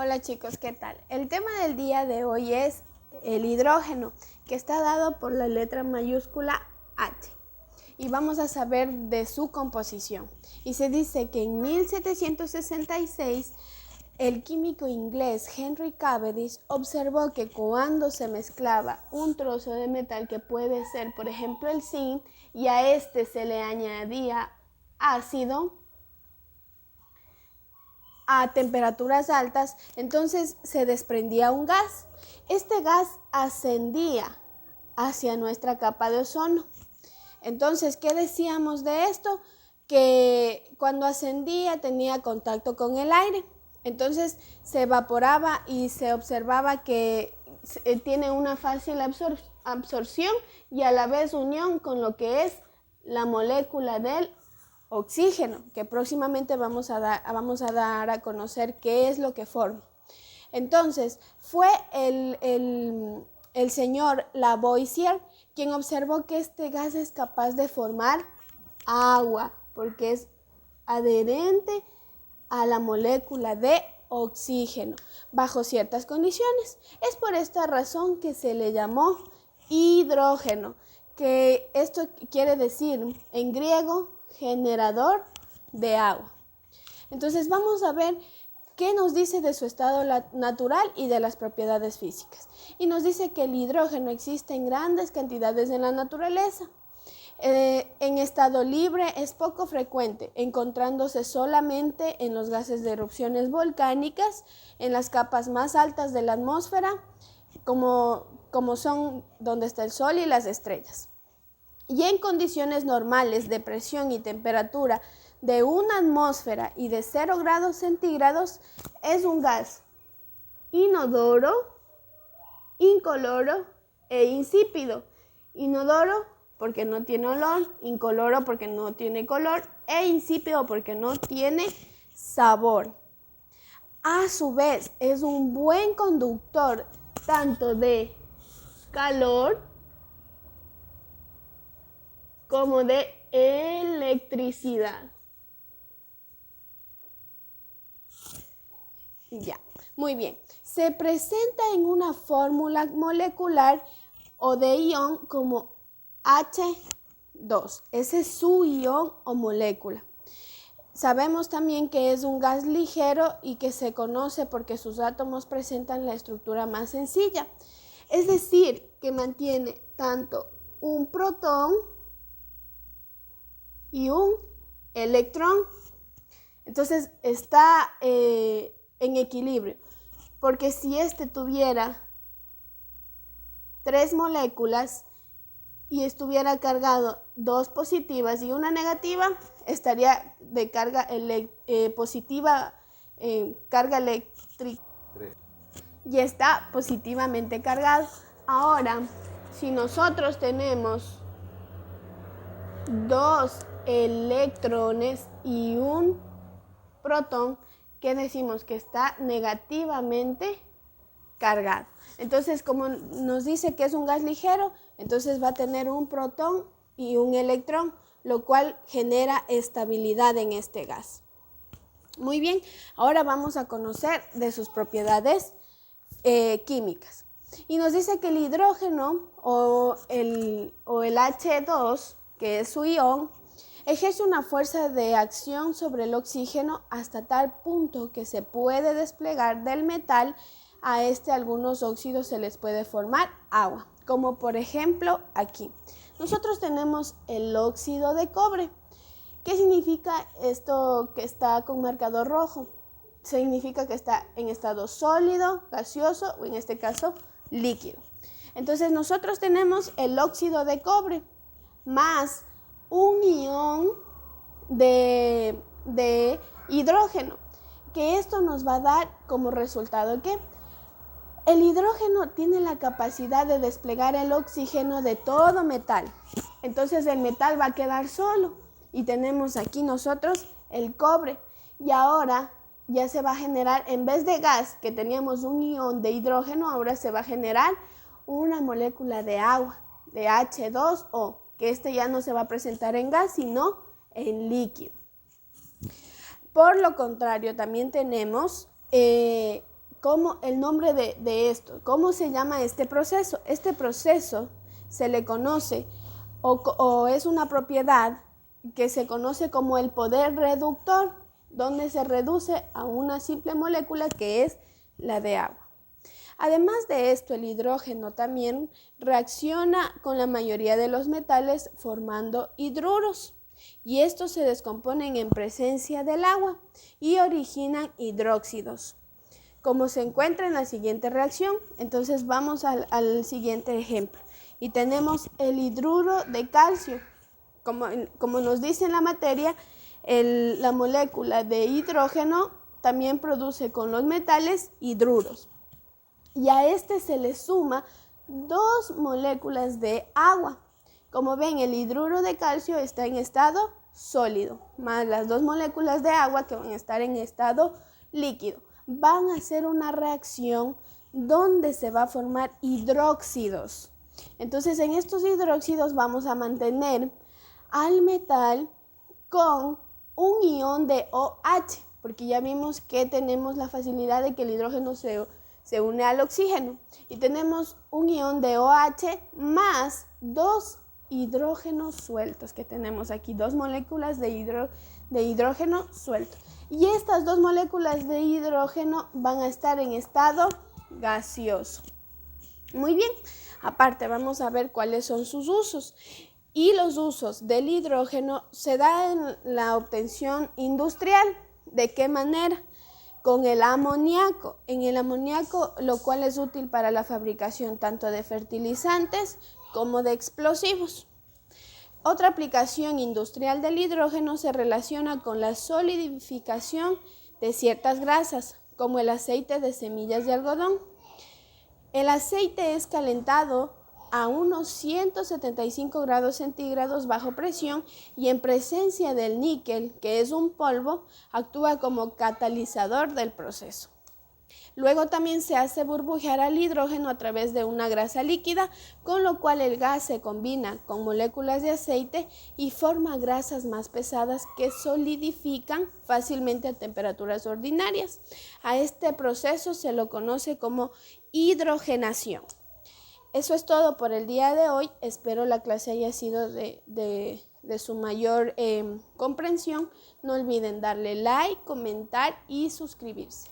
Hola chicos, ¿qué tal? El tema del día de hoy es el hidrógeno, que está dado por la letra mayúscula H. Y vamos a saber de su composición. Y se dice que en 1766 el químico inglés Henry Cavendish observó que cuando se mezclaba un trozo de metal que puede ser, por ejemplo, el zinc, y a este se le añadía ácido a temperaturas altas, entonces se desprendía un gas. Este gas ascendía hacia nuestra capa de ozono. Entonces, ¿qué decíamos de esto? Que cuando ascendía tenía contacto con el aire. Entonces se evaporaba y se observaba que tiene una fácil absorción y a la vez unión con lo que es la molécula del oxígeno, que próximamente vamos a dar a conocer qué es lo que forma. Entonces, fue el señor Lavoisier quien observó que este gas es capaz de formar agua, porque es adherente a la molécula de oxígeno, bajo ciertas condiciones. Es por esta razón que se le llamó hidrógeno, que esto quiere decir en griego generador de agua. Entonces vamos a ver qué nos dice de su estado natural y de las propiedades físicas. Y nos dice que el hidrógeno existe en grandes cantidades en la naturaleza. En estado libre es poco frecuente, encontrándose solamente en los gases de erupciones volcánicas, en las capas más altas de la atmósfera, como son donde está el Sol y las estrellas. Y en condiciones normales de presión y temperatura de una atmósfera y de 0 grados centígrados es un gas inodoro, incoloro e insípido. Inodoro porque no tiene olor, incoloro porque no tiene color e insípido porque no tiene sabor. A su vez es un buen conductor tanto de calor como de electricidad. Ya, muy bien. Se presenta en una fórmula molecular o de ion como H2. Ese es su ion o molécula. Sabemos también que es un gas ligero y que se conoce porque sus átomos presentan la estructura más sencilla. Es decir, que mantiene tanto un protón y un electrón. Entonces está en equilibrio, porque si este tuviera 3 moléculas y estuviera cargado 2 positivas y una negativa, estaría de carga positiva, carga eléctrica, y está positivamente cargado. Ahora, si nosotros tenemos 2 electrones y un protón, que decimos que está negativamente cargado. Entonces, como nos dice que es un gas ligero, entonces va a tener un protón y un electrón, lo cual genera estabilidad en este gas. Muy bien, ahora vamos a conocer de sus propiedades químicas. Y nos dice que el hidrógeno o el H2, que es su ion, ejerce una fuerza de acción sobre el oxígeno hasta tal punto que se puede desplegar del metal. A algunos óxidos se les puede formar agua, como por ejemplo aquí. Nosotros tenemos el óxido de cobre. ¿Qué significa esto que está con marcador rojo? Significa que está en estado sólido, gaseoso o en este caso líquido. Entonces nosotros tenemos el óxido de cobre más un ion de hidrógeno, que esto nos va a dar como resultado que el hidrógeno tiene la capacidad de desplegar el oxígeno de todo metal. Entonces el metal va a quedar solo y tenemos aquí nosotros el cobre, y ahora ya se va a generar, en vez de gas que teníamos un ion de hidrógeno, ahora se va a generar una molécula de agua, de H2O, que ya no se va a presentar en gas, sino en líquido. Por lo contrario, también tenemos el nombre de esto. ¿Cómo se llama este proceso? Este proceso se le conoce o es una propiedad que se conoce como el poder reductor, donde se reduce a una simple molécula que es la de agua. Además de esto, el hidrógeno también reacciona con la mayoría de los metales formando hidruros, y estos se descomponen en presencia del agua y originan hidróxidos, como se encuentra en la siguiente reacción. Entonces vamos al siguiente ejemplo y tenemos el hidruro de calcio. Como nos dice en la materia, la molécula de hidrógeno también produce con los metales hidruros. Y a este se le suma 2 moléculas de agua. Como ven, el hidruro de calcio está en estado sólido, más las 2 moléculas de agua que van a estar en estado líquido. Van a hacer una reacción donde se va a formar hidróxidos. Entonces, en estos hidróxidos vamos a mantener al metal con un ion de OH, porque ya vimos que tenemos la facilidad de que el hidrógeno se une al oxígeno, y tenemos un ion de OH más 2 hidrógenos sueltos que tenemos aquí, 2 moléculas de hidrógeno suelto. Y estas 2 moléculas de hidrógeno van a estar en estado gaseoso. Muy bien, aparte vamos a ver cuáles son sus usos. Y los usos del hidrógeno se dan en la obtención industrial. ¿De qué manera? Con el amoníaco. En el amoníaco, lo cual es útil para la fabricación tanto de fertilizantes como de explosivos. Otra aplicación industrial del hidrógeno se relaciona con la solidificación de ciertas grasas, como el aceite de semillas de algodón. El aceite es calentado a unos 175 grados centígrados bajo presión y en presencia del níquel, que es un polvo, actúa como catalizador del proceso. Luego también se hace burbujear al hidrógeno a través de una grasa líquida, con lo cual el gas se combina con moléculas de aceite y forma grasas más pesadas que solidifican fácilmente a temperaturas ordinarias. A este proceso se lo conoce como hidrogenación. Eso es todo por el día de hoy. Espero la clase haya sido de su mayor comprensión. No olviden darle like, comentar y suscribirse.